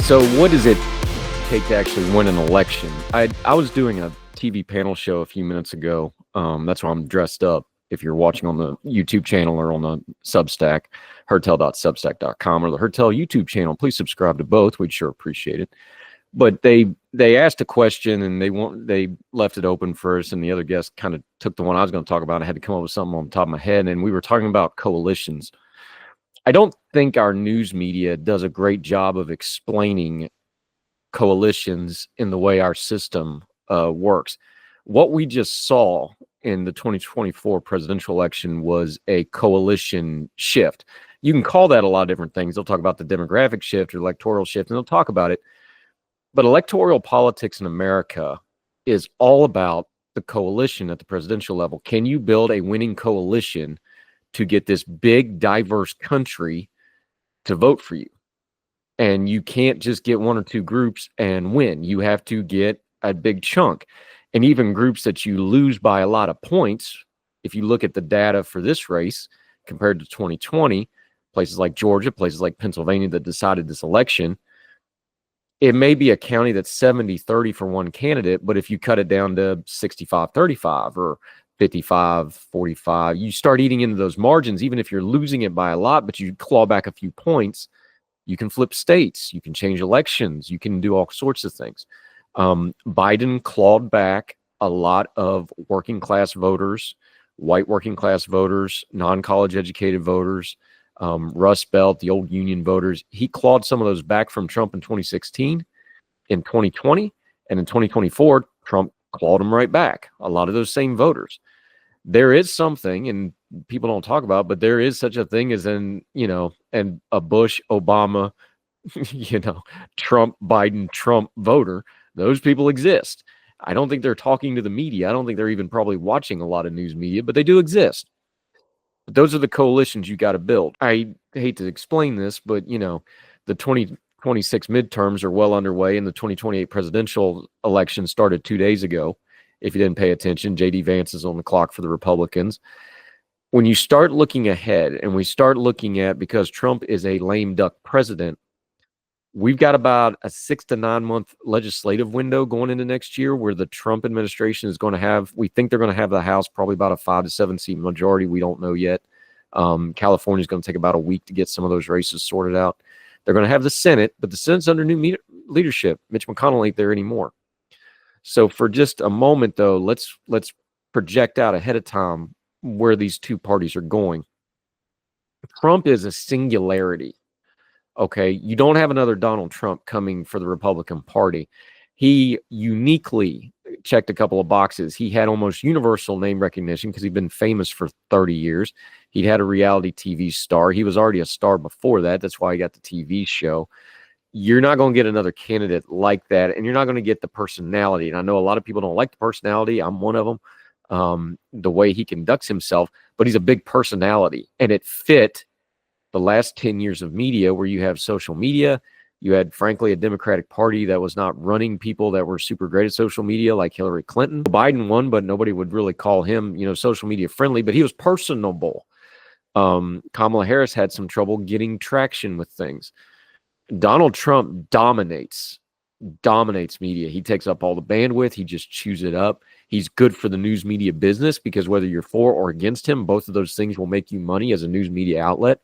So what does it take to actually win an election? I was doing a TV panel show a few minutes ago. That's why I'm dressed up. If you're watching on the YouTube channel or on the Substack, hertel.substack.com, or the Hertel YouTube channel, please subscribe to both. We'd sure appreciate it. But they asked a question and they left it open first, and the other guest kind of took the one I was going to talk about. I had to come up with something on the top of my head, and we were talking about coalitions. I don't think our news media does a great job of explaining coalitions in the way our system works. What we just saw in the 2024 presidential election was a coalition shift. You can call that a lot of different things. They'll talk about the demographic shift or electoral shift, and they'll talk about it. But electoral politics in America is all about the coalition at the presidential level. Can you build a winning coalition to get this big, diverse country to vote for you? And you can't just get one or two groups and win. You have to get a big chunk. And even groups that you lose by a lot of points, if you look at the data for this race compared to 2020, places like Georgia, places like Pennsylvania that decided this election, it may be a county that's 70-30 for one candidate, but if you cut it down to 65-35 or 55-45, you start eating into those margins. Even if you're losing it by a lot, but you claw back a few points, you can flip states, you can change elections, you can do all sorts of things. Biden clawed back a lot of working class voters, white working class voters, non-college educated voters, Rust Belt, the old union voters. He clawed some of those back from Trump in 2016, in 2020, and in 2024, Trump clawed them right back. A lot of those same voters. There is something, and people don't talk about, but there is such a thing as and a Bush, Obama, Trump, Biden, Trump voter. Those people exist. I don't think they're talking to the media. I don't think they're even probably watching a lot of news media, but they do exist. But those are the coalitions you got to build. I hate to explain this, but the 2026 midterms are well underway, and the 2028 presidential election started 2 days ago. If you didn't pay attention, J.D. Vance is on the clock for the Republicans. When you start looking ahead and we start looking at, because Trump is a lame duck president, we've got about a 6 to 9 month legislative window going into next year where the Trump administration is going to have, we think they're going to have the House probably about a 5 to 7 seat majority. We don't know yet. California is going to take about a week to get some of those races sorted out. They're going to have the Senate, but the Senate's under new leadership. Mitch McConnell ain't there anymore. So for just a moment, though, let's project out ahead of time where these two parties are going. Trump is a singularity. Okay, you don't have another Donald Trump coming for the Republican Party. He uniquely checked a couple of boxes. He had almost universal name recognition because he'd been famous for 30 years. He'd had a reality TV star. He was already a star before that. That's why he got the TV show. You're not going to get another candidate like that, and you're not going to get the personality. And I know a lot of people don't like the personality. I'm one of them. The way he conducts himself, but he's a big personality, and it fit the last 10 years of media where you have social media. You had, frankly, a Democratic Party that was not running people that were super great at social media like Hillary Clinton. Biden won, but nobody would really call him, social media friendly, but he was personable. Kamala Harris had some trouble getting traction with things. Donald Trump dominates media. He takes up all the bandwidth. He just chews it up. He's good for the news media business because whether you're for or against him, both of those things will make you money as a news media outlet.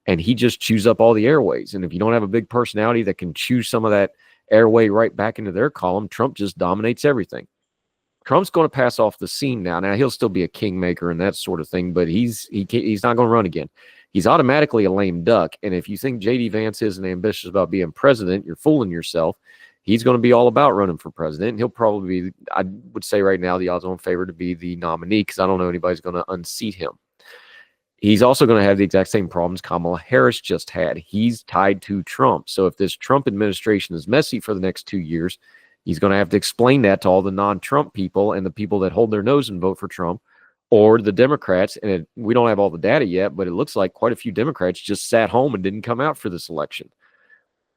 And he just chews up all the airways. And if you don't have a big personality that can chew some of that airway right back into their column, Trump just dominates everything. Trump's going to pass off the scene now. Now, he'll still be a kingmaker and that sort of thing, but he's not going to run again. He's automatically a lame duck. And if you think J.D. Vance isn't ambitious about being president, you're fooling yourself. He's going to be all about running for president. And he'll probably be, I would say right now, the odds-on favorite to be the nominee because I don't know anybody's going to unseat him. He's also going to have the exact same problems Kamala Harris just had. He's tied to Trump. So if this Trump administration is messy for the next 2 years, he's going to have to explain that to all the non-Trump people and the people that hold their nose and vote for Trump, or the Democrats. And we don't have all the data yet, but it looks like quite a few Democrats just sat home and didn't come out for this election.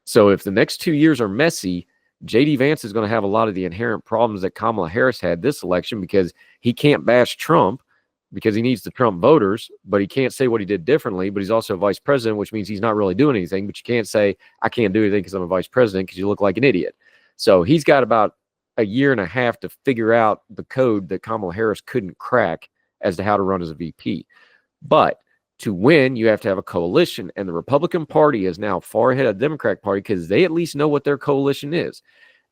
So if the next 2 years are messy, J.D. Vance is going to have a lot of the inherent problems that Kamala Harris had this election because he can't bash Trump, because he needs the Trump voters, but he can't say what he did differently. But he's also vice president, which means he's not really doing anything. But you can't say, I can't do anything because I'm a vice president, because you look like an idiot. So he's got about a year and a half to figure out the code that Kamala Harris couldn't crack as to how to run as a VP. But to win, you have to have a coalition. And the Republican Party is now far ahead of the Democratic Party because they at least know what their coalition is.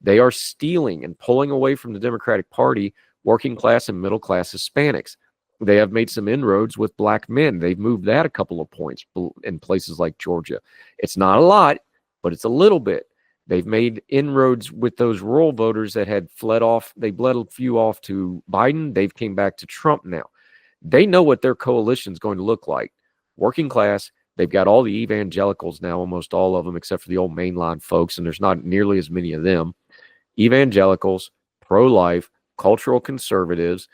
They are stealing and pulling away from the Democratic Party working class and middle class Hispanics. They have made some inroads with black men. They've moved that a couple of points in places like Georgia. It's not a lot, but it's a little bit. They've made inroads with those rural voters that had fled off. They bled a few off to Biden. They've came back to Trump now. They know what their coalition is going to look like. Working class. They've got all the evangelicals now, almost all of them, except for the old mainline folks, and there's not nearly as many of them. Evangelicals, pro-life, cultural conservatives,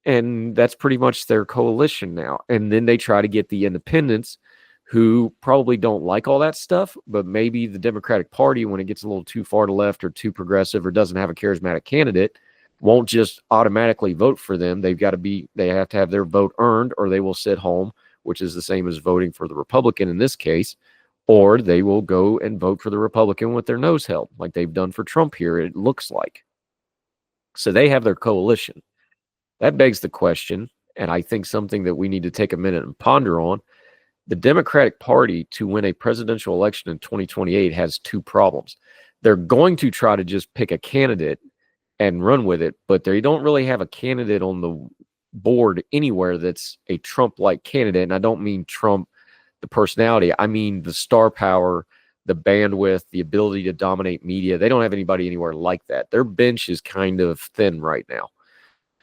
and that's pretty much their coalition now. And then they try to get the independents, who probably don't like all that stuff, but maybe the Democratic Party, when it gets a little too far to left or too progressive or doesn't have a charismatic candidate, won't just automatically vote for them. They have to have their vote earned, or they will sit home, which is the same as voting for the Republican in this case, or they will go and vote for the Republican with their nose held, like they've done for Trump here, it looks like. So they have their coalition. That begs the question, and I think something that we need to take a minute and ponder on. The Democratic Party, to win a presidential election in 2028, has two problems. They're going to try to just pick a candidate and run with it, but they don't really have a candidate on the board anywhere that's a Trump-like candidate. And I don't mean Trump, the personality. I mean the star power, the bandwidth, the ability to dominate media. They don't have anybody anywhere like that. Their bench is kind of thin right now.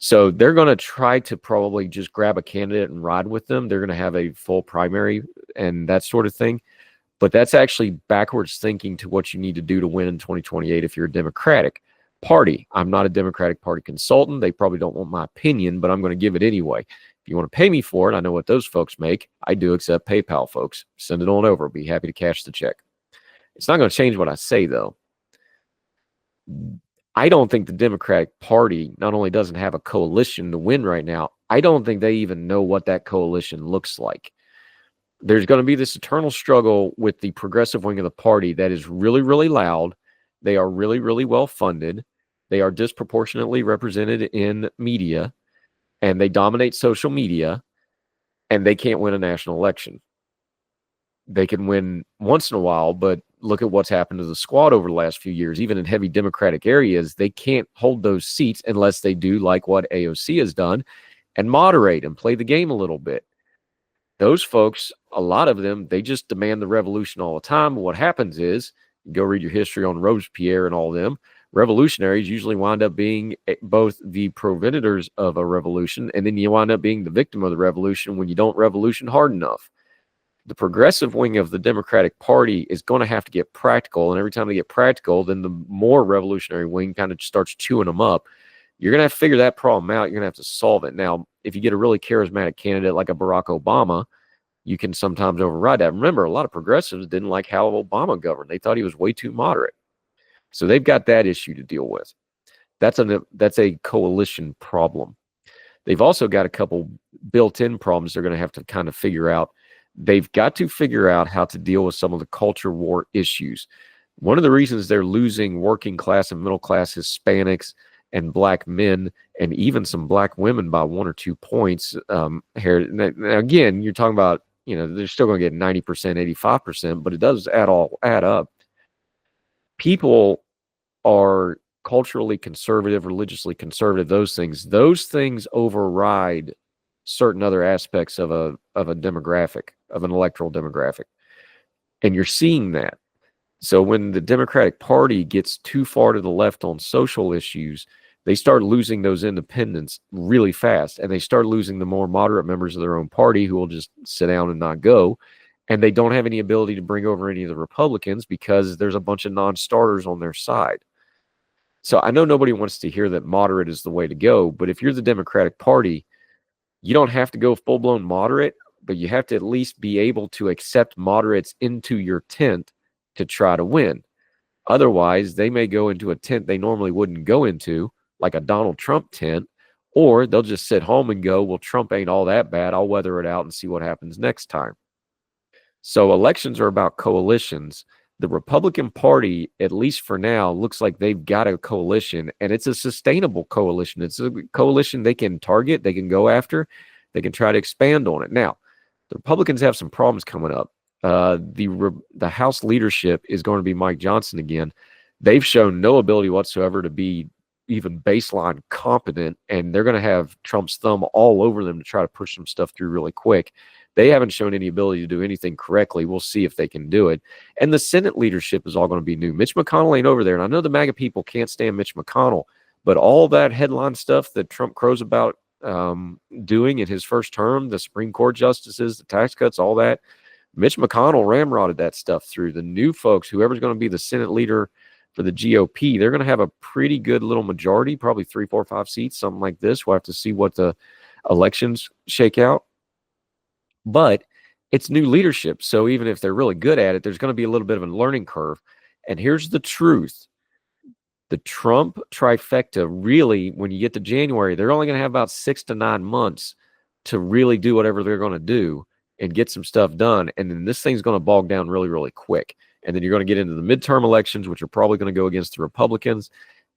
So they're going to try to probably just grab a candidate and ride with them. They're going to have a full primary and that sort of thing. But that's actually backwards thinking to what you need to do to win in 2028 if you're a Democratic Party. I'm not a Democratic Party consultant. They probably don't want my opinion, but I'm going to give it anyway. If you want to pay me for it, I know what those folks make. I do accept PayPal, folks. Send it on over. I'll be happy to cash the check. It's not going to change what I say, though. I don't think the Democratic Party not only doesn't have a coalition to win right now, I don't think they even know what that coalition looks like. There's going to be this eternal struggle with the progressive wing of the party that is really, really loud. They are really, really well funded. They are disproportionately represented in media, and they dominate social media, and they can't win a national election. They can win once in a while, but look at what's happened to the squad over the last few years. Even in heavy Democratic areas, they can't hold those seats unless they do like what AOC has done and moderate and play the game a little bit. Those folks, a lot of them, they just demand the revolution all the time. What happens is, go read your history on Robespierre and all them, revolutionaries usually wind up being both the progenitors of a revolution, and then you wind up being the victim of the revolution when you don't revolution hard enough. The progressive wing of the Democratic Party is going to have to get practical, and every time they get practical, then the more revolutionary wing kind of starts chewing them up. You're going to have to figure that problem out. You're going to have to solve it. Now, if you get a really charismatic candidate like a Barack Obama, you can sometimes override that. Remember, a lot of progressives didn't like how Obama governed. They thought he was way too moderate. So they've got that issue to deal with. That's a coalition problem. They've also got a couple built-in problems they're going to have to kind of figure out. They've got to figure out how to deal with some of the culture war issues. One of the reasons they're losing working class and middle class Hispanics and black men and even some black women by 1 or 2 points here. Now, again, you're talking about, they're still going to get 90%, 85%, but it does add up. People are culturally conservative, religiously conservative, those things override certain other aspects of a demographic, of an electoral demographic. And you're seeing that. So when the Democratic Party gets too far to the left on social issues, they start losing those independents really fast, and they start losing the more moderate members of their own party who will just sit down and not go. And they don't have any ability to bring over any of the Republicans because there's a bunch of non-starters on their side. So I know nobody wants to hear that moderate is the way to go, but if you're the Democratic Party, you don't have to go full-blown moderate, but you have to at least be able to accept moderates into your tent to try to win. Otherwise, they may go into a tent they normally wouldn't go into, like a Donald Trump tent, or they'll just sit home and go, well, Trump ain't all that bad. I'll weather it out and see what happens next time. So elections are about coalitions. The Republican Party, at least for now, looks like they've got a coalition, and it's a sustainable coalition. It's a coalition they can target, they can go after, they can try to expand on it. Now, the Republicans have some problems coming up. The House leadership is going to be Mike Johnson again. They've shown no ability whatsoever to be even baseline competent, and they're going to have Trump's thumb all over them to try to push some stuff through really quick. They haven't shown any ability to do anything correctly. We'll see if they can do it. And the Senate leadership is all going to be new. Mitch McConnell ain't over there. And I know the MAGA people can't stand Mitch McConnell, but all that headline stuff that Trump crows about doing in his first term, the Supreme Court justices, the tax cuts, all that, Mitch McConnell ramrodded that stuff through. The new folks, whoever's going to be the Senate leader for the GOP, they're going to have a pretty good little majority, probably 3, 4, 5 seats, something like this. We'll have to see what the elections shake out. But it's new leadership. So even if they're really good at it, there's going to be a little bit of a learning curve. And here's the truth. The Trump trifecta, really, when you get to January, they're only going to have about 6 to 9 months to really do whatever they're going to do and get some stuff done. And then this thing's going to bog down really, really quick. And then you're going to get into the midterm elections, which are probably going to go against the Republicans.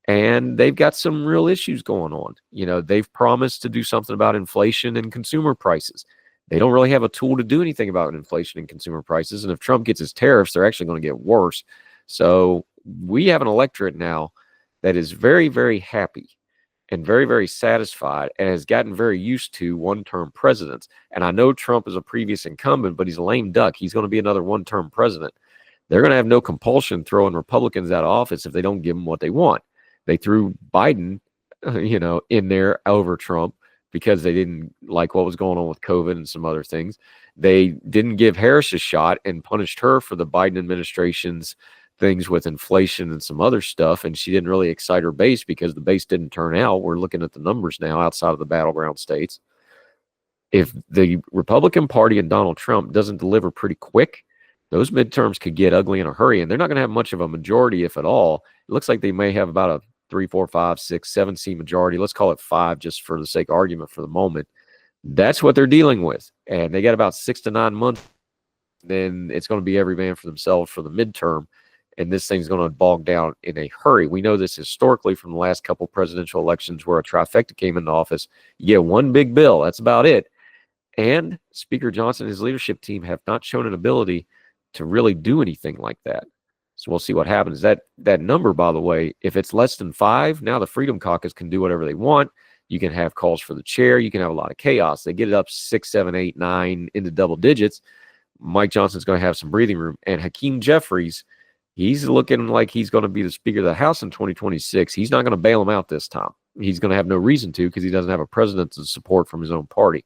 And they've got some real issues going on. You know, they've promised to do something about inflation and consumer prices. They don't really have a tool to do anything about inflation and consumer prices. And if Trump gets his tariffs, they're actually going to get worse. So we have an electorate now that is very, very happy and very, very satisfied and has gotten very used to one-term presidents. And I know Trump is a previous incumbent, but he's a lame duck. He's going to be another one-term president. They're going to have no compulsion throwing Republicans out of office if they don't give them what they want. They threw Biden, in there over Trump because they didn't like what was going on with COVID and some other things. They didn't give Harris a shot and punished her for the Biden administration's things with inflation and some other stuff. And she didn't really excite her base because the base didn't turn out. We're looking at the numbers now outside of the battleground states. If the Republican Party and Donald Trump doesn't deliver pretty quick, those midterms could get ugly in a hurry, and they're not going to have much of a majority, if at all. It looks like they may have about a 3, 4, 5, 6, 7 seat majority. Let's call it 5 just for the sake of argument for the moment. That's what they're dealing with. And they got about 6 to 9 months. Then it's going to be every man for themselves for the midterm. And this thing's going to bog down in a hurry. We know this historically from the last couple presidential elections where a trifecta came into office. You get one big bill. That's about it. And Speaker Johnson and his leadership team have not shown an ability to really do anything like that. So we'll see what happens. That number, by the way, if it's less than 5, now the Freedom Caucus can do whatever they want. You can have calls for the chair. You can have a lot of chaos. They get it up 6, 7, 8, 9 into double digits. Mike Johnson's going to have some breathing room. And Hakeem Jeffries, he's looking like he's going to be the Speaker of the House in 2026. He's not going to bail him out this time. He's going to have no reason to because he doesn't have a president's support from his own party.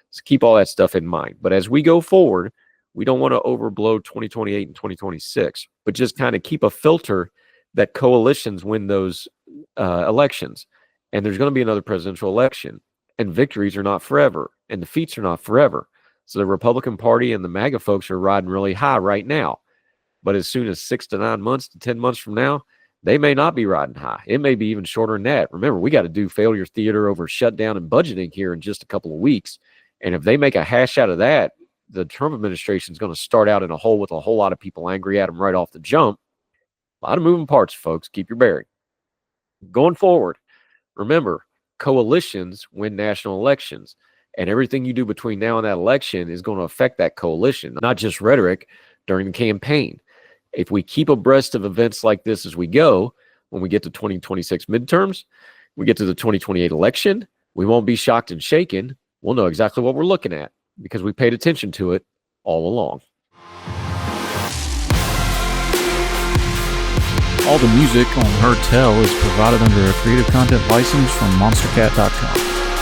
So keep all that stuff in mind. But as we go forward, we don't want to overblow 2028 and 2026, but just kind of keep a filter that coalitions win those elections. And there's going to be another presidential election, and victories are not forever, and defeats are not forever. So the Republican Party and the MAGA folks are riding really high right now. But as soon as 6 to 9 months to 10 months from now, they may not be riding high. It may be even shorter than that. Remember, we got to do failure theater over shutdown and budgeting here in just a couple of weeks. And if they make a hash out of that, the Trump administration is going to start out in a hole with a whole lot of people angry at them right off the jump. A lot of moving parts, folks. Keep your bearing. Going forward, remember, coalitions win national elections, and everything you do between now and that election is going to affect that coalition, not just rhetoric during the campaign. If we keep abreast of events like this as we go, when we get to 2026 midterms, we get to the 2028 election, we won't be shocked and shaken. We'll know exactly what we're looking at, because we paid attention to it all along. All the music on Heard Tell is provided under a Creative Content license from monstercat.com.